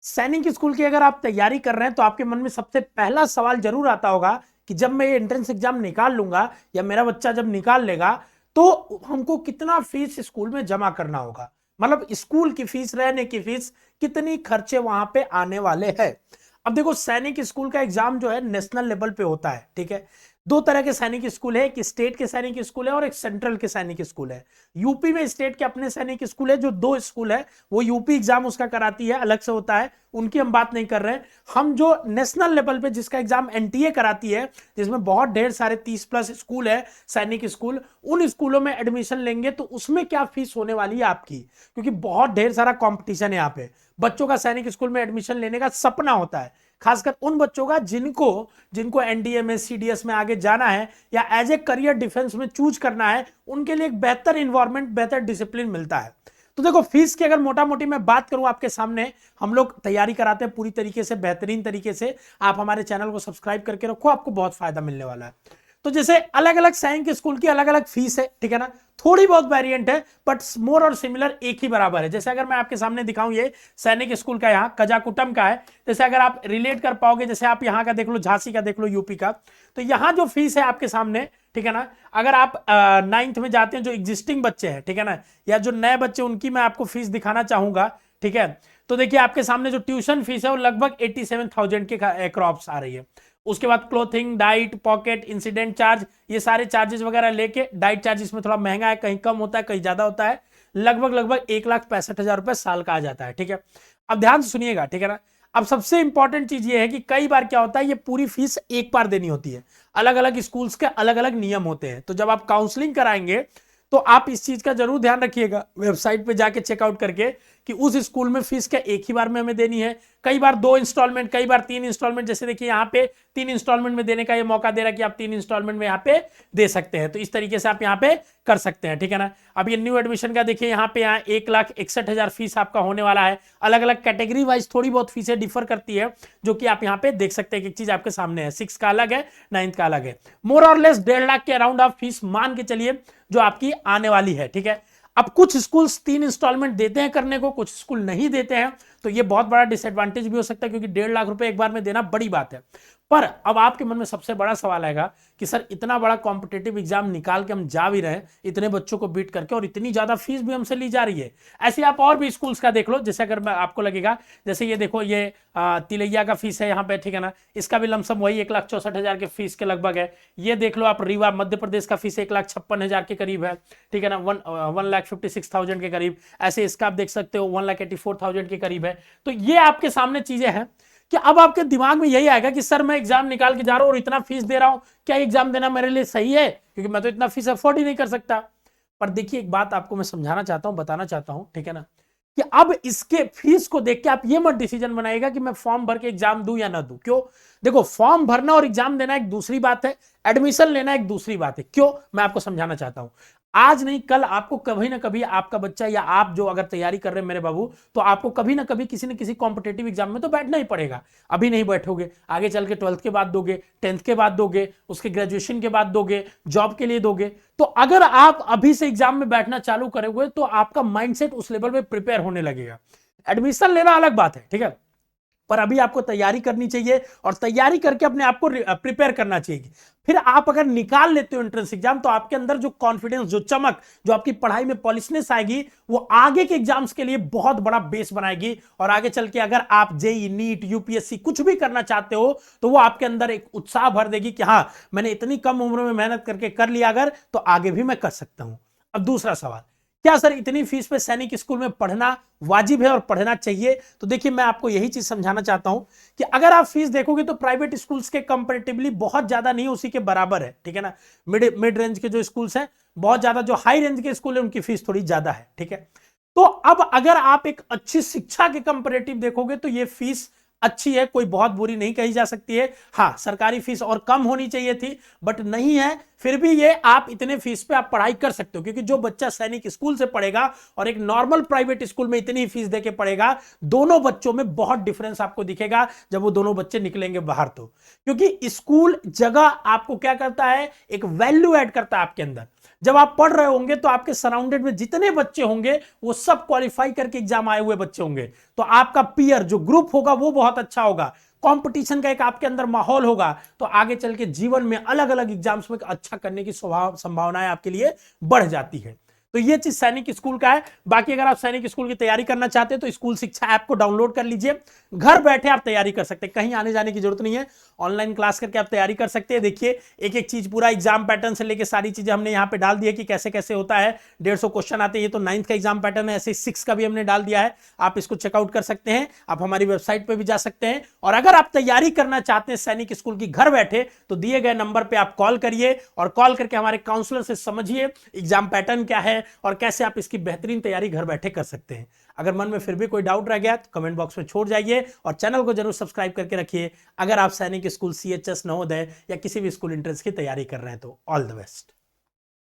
सैनिक स्कूल की अगर आप तैयारी कर रहे हैं तो आपके मन में सबसे पहला सवाल जरूर आता होगा कि जब मैं ये एंट्रेंस एग्जाम निकाल लूंगा या मेरा बच्चा जब निकाल लेगा तो हमको कितना फीस स्कूल में जमा करना होगा, मतलब स्कूल की फीस, रहने की फीस, कितनी खर्चे वहां पे आने वाले हैं। अब देखो, सैनिक स्कूल का एग्जाम जो है नेशनल लेवल पे होता है, ठीक है। दो तरह के सैनिक स्कूल है, एक स्टेट के सैनिक स्कूल है और एक सेंट्रल के सैनिक स्कूल है। यूपी में स्टेट के अपने सैनिक स्कूल है, जो दो स्कूल है, वो यूपी एग्जाम उसका कराती है, अलग से होता है, उनकी हम बात नहीं कर रहे हैं। हम जो नेशनल लेवल पे जिसका एग्जाम एनटीए कराती है, जिसमें बहुत ढेर सारे 30+ स्कूल है सैनिक स्कूल, उन स्कूलों में एडमिशन लेंगे तो उसमें क्या फीस होने वाली है आपकी, क्योंकि बहुत ढेर सारा कंपटीशन है यहाँ पे। बच्चों का सैनिक स्कूल में एडमिशन लेने का सपना होता है, खासकर उन बच्चों का जिनको जिनको एनडीए में, सीडीएस में आगे जाना है या एज ए करियर डिफेंस में चूज करना है, उनके लिए एक बेहतर इन्वायरमेंट, बेहतर डिसिप्लिन मिलता है। तो देखो, फीस की अगर मोटा मोटी मैं बात करूं आपके सामने, हम लोग तैयारी कराते हैं पूरी तरीके से, बेहतरीन तरीके से। आप हमारे चैनल को सब्सक्राइब करके रखो, आपको बहुत फायदा मिलने वाला है। तो जैसे अलग अलग सैनिक स्कूल की अलग अलग फीस है, ठीक है ना, थोड़ी बहुत वेरिएंट है, बट मोर और सिमिलर एक ही बराबर है। जैसे अगर मैं आपके सामने दिखाऊं, ये सैनिक स्कूल का यहाँ कजाकुटम का है, जैसे अगर आप रिलेट कर पाओगे, जैसे आप यहाँ का देख लो, झांसी का देख लो, यूपी का, तो यहाँ जो फीस है आपके सामने, ठीक है ना, अगर आप 9th में जाते हैं, जो एग्जिस्टिंग बच्चे हैं, ठीक है ना, या जो नए बच्चे, उनकी मैं आपको फीस दिखाना चाहूंगा, ठीक है। तो देखिए, आपके सामने जो ट्यूशन फीस है वो लगभग 87,000 के क्रॉप्स आ रही है। उसके बाद clothing, diet, pocket, incident charge, ये सारे चार्जेस वगैरह लेके, डाइट चार्ज इसमें थोड़ा महंगा है, कहीं कम होता है, कहीं ज्यादा होता है, लगभग 1,65,000 रुपए साल का आ जाता है, ठीक है। अब ध्यान से सुनिएगा, ठीक है ना। अब सबसे इंपॉर्टेंट चीज ये है कि कई बार क्या होता है, ये पूरी फीस एक बार देनी होती है, अलग अलग स्कूल्स के अलग अलग नियम होते हैं। तो जब आप काउंसलिंग कराएंगे तो आप इस चीज का जरूर ध्यान रखिएगा, वेबसाइट पे जाके चेकआउट करके, कि उस स्कूल में फीस क्या एक ही बार में हमें देनी है, कई बार 2 इंस्टॉलमेंट, कई बार 3 इंस्टॉलमेंट। जैसे देखिए, यहाँ पे 3 इंस्टॉलमेंट में देने का ये मौका दे रहा है कि आप 3 इंस्टॉलमेंट में यहाँ पे दे सकते हैं, तो इस तरीके से आप यहाँ पे कर सकते हैं, ठीक है ना। अब ये न्यू एडमिशन का देखिए, यहाँ पे 1,61,000 फीस आपका होने वाला है। अलग अलग कैटेगरी वाइज थोड़ी बहुत फीसें डिफर करती है, जो कि आप यहाँ पे देख सकते हैं कि एक चीज आपके सामने है, 6 का अलग है, 9th का अलग है। मोर और लेस 1.5 लाख के अराउंड आप फीस मान के चलिए जो आपकी आने वाली है, ठीक है। अब कुछ स्कूल्स 3 इंस्टॉलमेंट देते हैं करने को, कुछ स्कूल नहीं देते हैं, तो ये बहुत बड़ा डिसएडवांटेज भी हो सकता है, क्योंकि 1.5 लाख रुपए एक बार में देना बड़ी बात है। पर अब आपके मन में सबसे बड़ा सवाल आएगा कि सर, इतना बड़ा कॉम्पिटेटिव एग्जाम निकाल के हम जा भी रहे हैं, इतने बच्चों को बीट करके, और इतनी ज्यादा फीस भी हमसे ली जा रही है। ऐसे आप और भी स्कूल्स का देख लो, जैसे अगर आपको लगेगा, जैसे ये देखो, ये तिलैया का फीस है यहाँ पे, ठीक है ना, इसका भी लमसम वही 1,64,000 के फीस के लगभग है। ये देख लो आप, रीवा मध्य प्रदेश का फीस 1,56,000 के करीब है, ठीक है ना, 1,56,000 के करीब। ऐसे इसका आप देख सकते हो 1,84,000 के करीब है। तो ये आपके सामने चीजें हैं कि अब आपके दिमाग में यही आएगा कि सर, मैं एग्जाम निकाल के जा रहा हूं और इतना फीस दे रहा हूं, क्या एग्जाम देना मेरे लिए सही है, क्योंकि मैं तो इतना फीस अफोर्ड ही नहीं कर सकता। पर देखिए, एक बात आपको मैं समझाना चाहता हूं, बताना चाहता हूं, ठीक है ना, कि अब इसके फीस को देख के आप ये मत डिसीजन बनाइएगा कि मैं फॉर्म भर के एग्जाम दूं या ना दूं। क्यों? देखो, फॉर्म भरना और एग्जाम देना एक दूसरी बात है, एडमिशन लेना एक दूसरी बात है। क्यों? मैं आपको समझाना चाहता हूं। आज नहीं कल आपको कभी ना कभी आपका बच्चा, या आप जो अगर तैयारी कर रहे हैं मेरे बाबू, तो आपको कभी ना कभी किसी न किसी कॉम्पिटेटिव एग्जाम में तो बैठना ही पड़ेगा। अभी नहीं बैठोगे, आगे चल के 12th के बाद दोगे, 10th के बाद दोगे, उसके ग्रेजुएशन के बाद दोगे, जॉब के लिए दोगे। तो अगर आप अभी से एग्जाम में बैठना चालू करोगे तो आपका माइंडसेट उस लेवल पे प्रिपेयर होने लगेगा। एडमिशन लेना अलग बात है, ठीक है, पर अभी आपको तैयारी करनी चाहिए और तैयारी करके अपने आप को प्रिपेयर करना चाहिए। फिर आप अगर निकाल लेते हो एंट्रेंस एग्जाम, तो आपके अंदर जो कॉन्फिडेंस, जो चमक, जो आपकी पढ़ाई में पॉलिशनेस आएगी, वो आगे के एग्जाम्स के लिए बहुत बड़ा बेस बनाएगी। और आगे चल के अगर आप जेई, नीट, यूपीएससी कुछ भी करना चाहते हो, तो वो आपके अंदर एक उत्साह भर देगी कि हाँ, मैंने इतनी कम उम्र में मेहनत करके कर लिया अगर, तो आगे भी मैं कर सकता हूं। अब दूसरा सवाल, क्या सर इतनी फीस पे सैनिक स्कूल में पढ़ना वाजिब है और पढ़ना चाहिए? तो देखिए, मैं आपको यही चीज समझाना चाहता हूं कि अगर आप फीस देखोगे तो प्राइवेट स्कूल्स के कंपैरेटिवली बहुत ज्यादा नहीं, उसी के बराबर है, ठीक है ना। मिड रेंज के जो स्कूल्स हैं, बहुत ज्यादा जो हाई रेंज के स्कूल है उनकी फीस थोड़ी ज्यादा है, ठीक है। तो अब अगर आप एक अच्छी शिक्षा के कंपैरेटिव देखोगे तो ये फीस अच्छी है, कोई बहुत बुरी नहीं कही जा सकती है। हाँ, सरकारी फीस और कम होनी चाहिए थी, बट नहीं है, फिर भी ये आप इतने फीस पे आप पढ़ाई कर सकते हो, क्योंकि जो बच्चा सैनिक स्कूल से पढ़ेगा और एक नॉर्मल प्राइवेट स्कूल में इतनी फीस देके पढ़ेगा, दोनों बच्चों में बहुत डिफरेंस आपको दिखेगा जब वो दोनों बच्चे निकलेंगे बाहर। तो क्योंकि स्कूल जगह आपको क्या करता है, एक वैल्यू ऐड करता है आपके अंदर। जब आप पढ़ रहे होंगे तो आपके सराउंडेड में जितने बच्चे होंगे वो सब क्वालिफाई करके एग्जाम आए हुए बच्चे होंगे, तो आपका पीयर जो ग्रुप होगा वो बहुत अच्छा होगा, कंपटीशन का एक आपके अंदर माहौल होगा, तो आगे चल के जीवन में अलग अलग एग्जाम्स में अच्छा करने की संभावनाएं आपके लिए बढ़ जाती है। तो ये चीज सैनिक स्कूल का है। बाकी अगर आप सैनिक स्कूल की तैयारी करना चाहते हैं तो स्कूल शिक्षा ऐप को डाउनलोड कर लीजिए, घर बैठे आप तैयारी कर सकते हैं, कहीं आने जाने की जरूरत नहीं है, ऑनलाइन क्लास करके आप तैयारी कर सकते हैं। देखिए एक एक चीज पूरा एग्जाम पैटर्न से लेके सारी चीजें हमने यहाँ पे डाल दी है कि कैसे कैसे होता है। 150 क्वेश्चन आते हैं, ये तो 9th का एग्जाम पैटर्न है, ऐसे 6 का भी हमने डाल दिया है, आप इसको चेकआउट कर सकते हैं। आप हमारी वेबसाइट पर भी जा सकते हैं, और अगर आप तैयारी करना चाहते हैं सैनिक स्कूल की घर बैठे तो दिए गए नंबर पर आप कॉल करिए, और कॉल करके हमारे काउंसलर से समझिए एग्जाम पैटर्न क्या है और कैसे आप इसकी बेहतरीन तैयारी घर बैठे कर सकते हैं। अगर मन में फिर भी कोई डाउट रह गया तो कमेंट बॉक्स में छोड़ जाइए, और चैनल को जरूर सब्सक्राइब करके रखिए अगर आप सैनिक स्कूल, CHS, नवोदय या किसी भी स्कूल एंट्रेंस की तैयारी कर रहे हैं तो। All the best.